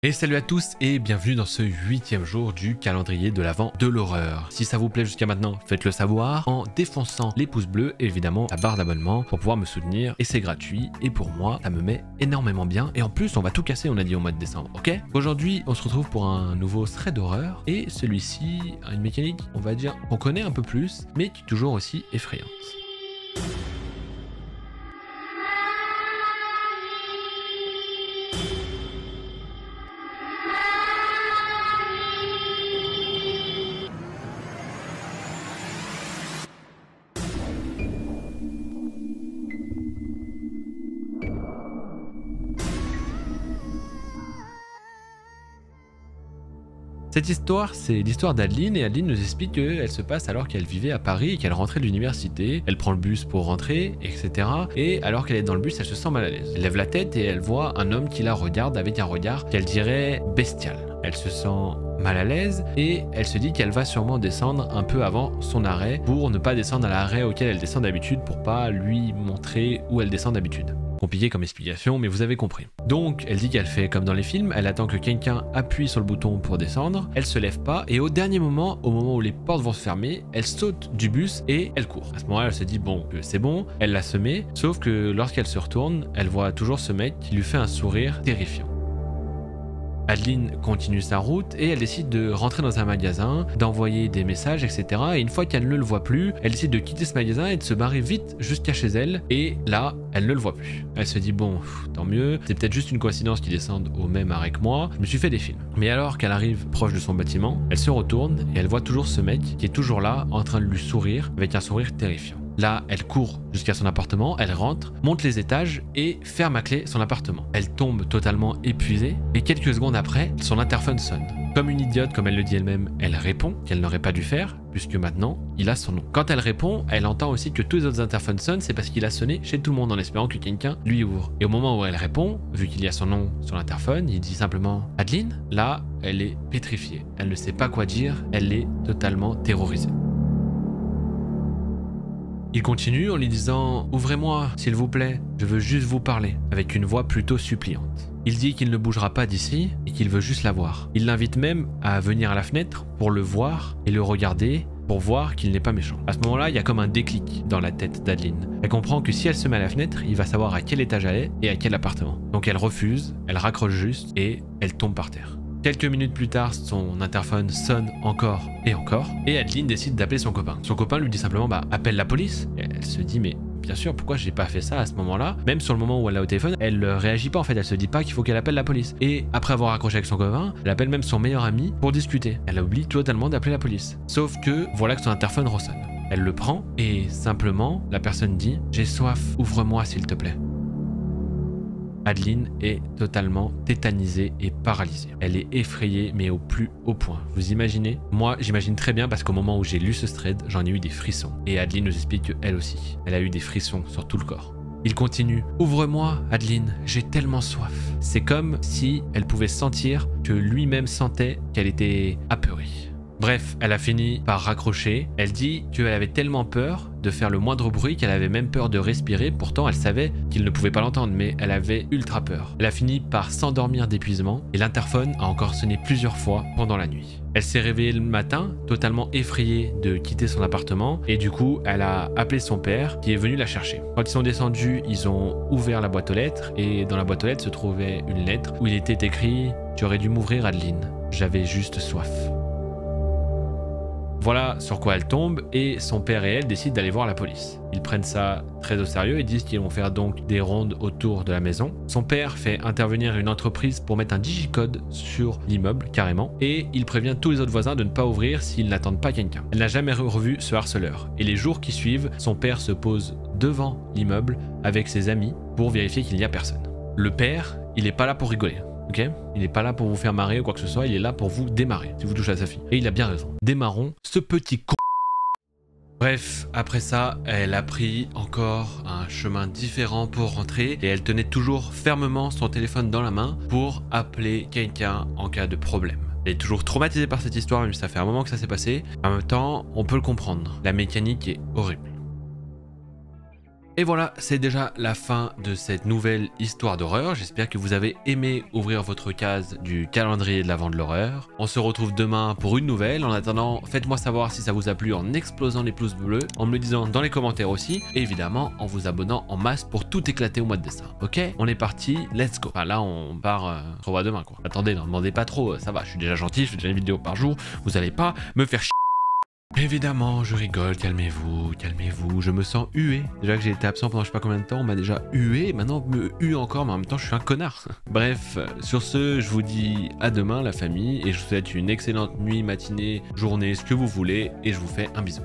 Et salut à tous et bienvenue dans ce 8e jour du calendrier de l'Avent de l'horreur. Si ça vous plaît jusqu'à maintenant, faites-le savoir en défonçant les pouces bleus et évidemment la barre d'abonnement pour pouvoir me soutenir et c'est gratuit et pour moi ça me met énormément bien et en plus on va tout casser, on a dit au mois de décembre, ok? Aujourd'hui on se retrouve pour un nouveau thread d'horreur et celui-ci a une mécanique on va dire qu'on connaît un peu plus mais qui est toujours aussi effrayante. Cette histoire, c'est l'histoire d'Adeline et Adeline nous explique qu'elle se passe alors qu'elle vivait à Paris et qu'elle rentrait de l'université. Elle prend le bus pour rentrer, etc. Et alors qu'elle est dans le bus, elle se sent mal à l'aise. Elle lève la tête et elle voit un homme qui la regarde avec un regard qu'elle dirait bestial. Elle se sent mal à l'aise et elle se dit qu'elle va sûrement descendre un peu avant son arrêt pour ne pas descendre à l'arrêt auquel elle descend d'habitude pour pas lui montrer où elle descend d'habitude. Compliqué comme explication, mais vous avez compris. Donc, elle dit qu'elle fait comme dans les films, elle attend que quelqu'un appuie sur le bouton pour descendre, elle se lève pas, et au dernier moment, au moment où les portes vont se fermer, elle saute du bus et elle court. À ce moment-là, elle se dit bon, que c'est bon, elle l'a semé, sauf que lorsqu'elle se retourne, elle voit toujours ce mec qui lui fait un sourire terrifiant. Adeline continue sa route et elle décide de rentrer dans un magasin, d'envoyer des messages, etc. Et une fois qu'elle ne le voit plus, elle décide de quitter ce magasin et de se barrer vite jusqu'à chez elle. Et là, elle ne le voit plus. Elle se dit bon, tant mieux, c'est peut-être juste une coïncidence qu'ils descendent au même arrêt que moi, je me suis fait des films. Mais alors qu'elle arrive proche de son bâtiment, elle se retourne et elle voit toujours ce mec qui est toujours là en train de lui sourire avec un sourire terrifiant. Là, elle court jusqu'à son appartement, elle rentre, monte les étages et ferme à clé son appartement. Elle tombe totalement épuisée et quelques secondes après, son interphone sonne. Comme une idiote, comme elle le dit elle-même, elle répond qu'elle n'aurait pas dû faire puisque maintenant, il a son nom. Quand elle répond, elle entend aussi que tous les autres interphones sonnent, c'est parce qu'il a sonné chez tout le monde en espérant que quelqu'un lui ouvre. Et au moment où elle répond, vu qu'il y a son nom sur l'interphone, il dit simplement « Adeline ?» Là, elle est pétrifiée. Elle ne sait pas quoi dire, elle est totalement terrorisée. Il continue en lui disant « Ouvrez-moi, s'il vous plaît, je veux juste vous parler », avec une voix plutôt suppliante. Il dit qu'il ne bougera pas d'ici et qu'il veut juste la voir. Il l'invite même à venir à la fenêtre pour le voir et le regarder pour voir qu'il n'est pas méchant. À ce moment-là, il y a comme un déclic dans la tête d'Adeline. Elle comprend que si elle se met à la fenêtre, il va savoir à quel étage elle est et à quel appartement. Donc elle refuse, elle raccroche juste et elle tombe par terre. Quelques minutes plus tard, son interphone sonne encore et encore, et Adeline décide d'appeler son copain. Son copain lui dit simplement bah appelle la police. Et elle se dit mais bien sûr pourquoi j'ai pas fait ça à ce moment-là. Même sur le moment où elle est au téléphone, elle réagit pas en fait, elle se dit pas qu'il faut qu'elle appelle la police. Et après avoir raccroché avec son copain, elle appelle même son meilleur ami pour discuter. Elle oublie totalement d'appeler la police. Sauf que voilà que son interphone ressonne. Elle le prend et simplement la personne dit j'ai soif, ouvre-moi s'il te plaît. Adeline est totalement tétanisée et paralysée. Elle est effrayée mais au plus haut point. Vous imaginez? Moi j'imagine très bien parce qu'au moment où j'ai lu ce thread, j'en ai eu des frissons. Et Adeline nous explique qu'elle aussi, elle a eu des frissons sur tout le corps. Il continue. Ouvre-moi, Adeline, j'ai tellement soif. C'est comme si elle pouvait sentir que lui-même sentait qu'elle était apeurée. Bref, elle a fini par raccrocher. Elle dit qu'elle avait tellement peur de faire le moindre bruit qu'elle avait même peur de respirer. Pourtant, elle savait qu'il ne pouvait pas l'entendre, mais elle avait ultra peur. Elle a fini par s'endormir d'épuisement et l'interphone a encore sonné plusieurs fois pendant la nuit. Elle s'est réveillée le matin, totalement effrayée de quitter son appartement et du coup, elle a appelé son père qui est venu la chercher. Quand ils sont descendus, ils ont ouvert la boîte aux lettres et dans la boîte aux lettres se trouvait une lettre où il était écrit « Tu aurais dû m'ouvrir, Adeline. J'avais juste soif. » Voilà sur quoi elle tombe et son père et elle décident d'aller voir la police. Ils prennent ça très au sérieux et disent qu'ils vont faire donc des rondes autour de la maison. Son père fait intervenir une entreprise pour mettre un digicode sur l'immeuble carrément et il prévient tous les autres voisins de ne pas ouvrir s'ils n'attendent pas quelqu'un. Elle n'a jamais revu ce harceleur et les jours qui suivent, son père se pose devant l'immeuble avec ses amis pour vérifier qu'il n'y a personne. Le père, il n'est pas là pour rigoler. Ok, il n'est pas là pour vous faire marrer ou quoi que ce soit, il est là pour vous démarrer, si vous touchez à sa fille. Et il a bien raison. Démarrons ce petit con. Bref, après ça, elle a pris encore un chemin différent pour rentrer et elle tenait toujours fermement son téléphone dans la main pour appeler quelqu'un en cas de problème. Elle est toujours traumatisée par cette histoire, même si ça fait un moment que ça s'est passé. En même temps, on peut le comprendre. La mécanique est horrible. Et voilà, c'est déjà la fin de cette nouvelle histoire d'horreur. J'espère que vous avez aimé ouvrir votre case du calendrier de l'Avent de l'horreur. On se retrouve demain pour une nouvelle. En attendant, faites-moi savoir si ça vous a plu en explosant les pouces bleus, en me le disant dans les commentaires aussi, et évidemment en vous abonnant en masse pour tout éclater au mois de décembre. Ok, on est parti, let's go. Enfin là, on part, on se revoit demain quoi. Attendez, n'en demandez pas trop, ça va, je suis déjà gentil, je fais déjà une vidéo par jour, vous allez pas me faire chier. Évidemment, je rigole, calmez-vous, calmez-vous, je me sens hué. Déjà que j'ai été absent pendant je sais pas combien de temps, on m'a déjà hué, maintenant on me hue encore, mais en même temps je suis un connard. Bref, sur ce, je vous dis à demain la famille, et je vous souhaite une excellente nuit, matinée, journée, ce que vous voulez, et je vous fais un bisou.